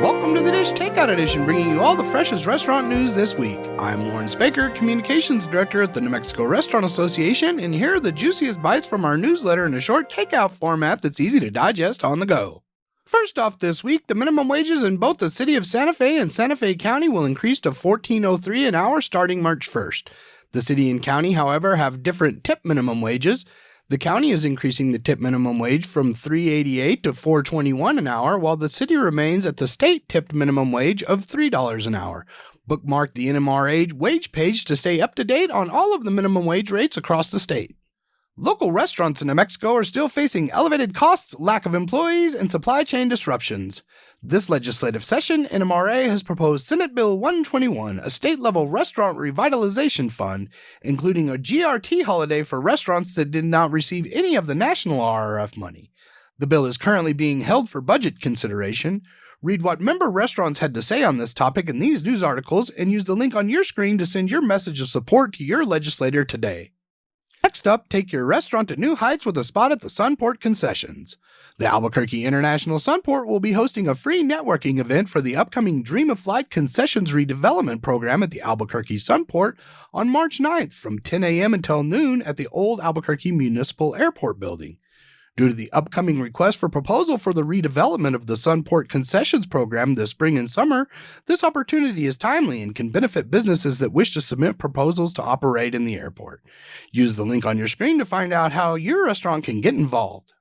Welcome to the Dish Takeout Edition, bringing you all the freshest restaurant news this week. I'm Lawrence Baker, Communications Director at the New Mexico Restaurant Association, and here are the juiciest bites from our newsletter in a short takeout format that's easy to digest on the go. First off this week, the minimum wages in both the city of Santa Fe and Santa Fe County will increase to $14.03 an hour starting March 1st. The city and county, however, have different tip minimum wages. The county is increasing the tip minimum wage from $3.88 to $4.21 an hour, while the city remains at the state tipped minimum wage of $3 an hour. Bookmark the NMRA wage page to stay up to date on all of the minimum wage rates across the state. Local restaurants in New Mexico are still facing elevated costs, lack of employees, and supply chain disruptions. This legislative session, NMRA has proposed Senate Bill 121, a state-level restaurant revitalization fund, including a GRT holiday for restaurants that did not receive any of the national RRF money. The bill is currently being held for budget consideration. Read what member restaurants had to say on this topic in these news articles and use the link on your screen to send your message of support to your legislator today. Next up, take your restaurant to new heights with a spot at the Sunport Concessions. The Albuquerque International Sunport will be hosting a free networking event for the upcoming Dream of Flight Concessions redevelopment program at the Albuquerque Sunport on March 9th from 10 a.m. until noon at the old Albuquerque Municipal Airport building. Due to the upcoming request for proposal for the redevelopment of the Sunport Concessions program this spring and summer, this opportunity is timely and can benefit businesses that wish to submit proposals to operate in the airport. Use the link on your screen to find out how your restaurant can get involved.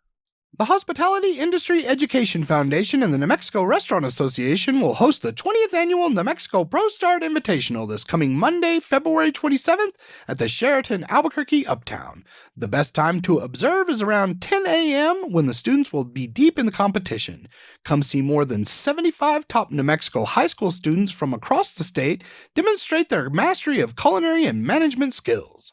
The Hospitality Industry Education Foundation and the New Mexico Restaurant Association will host the 20th Annual New Mexico Pro Start Invitational this coming Monday, February 27th at the Sheraton Albuquerque Uptown. The best time to observe is around 10 a.m. when the students will be deep in the competition. Come see more than 75 top New Mexico high school students from across the state demonstrate their mastery of culinary and management skills.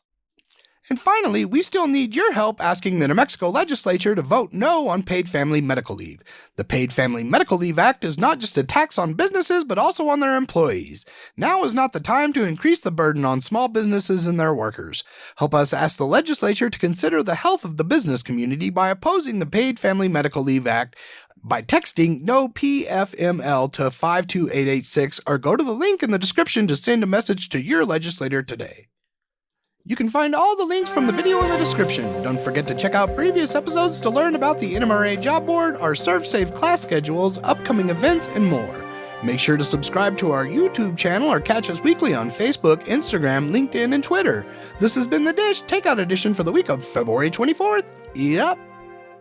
And finally, we still need your help asking the New Mexico legislature to vote no on paid family medical leave. The Paid Family Medical Leave Act is not just a tax on businesses, but also on their employees. Now is not the time to increase the burden on small businesses and their workers. Help us ask the legislature to consider the health of the business community by opposing the Paid Family Medical Leave Act by texting no PFML to 52886 or go to the link in the description to send a message to your legislator today. You can find all the links from the video in the description. Don't forget to check out previous episodes to learn about the NMRA job board, our ServSafe class schedules, upcoming events, and more. Make sure to subscribe to our YouTube channel or catch us weekly on Facebook, Instagram, LinkedIn, and Twitter. This has been the Dish Takeout Edition for the week of February 24th. Eat up!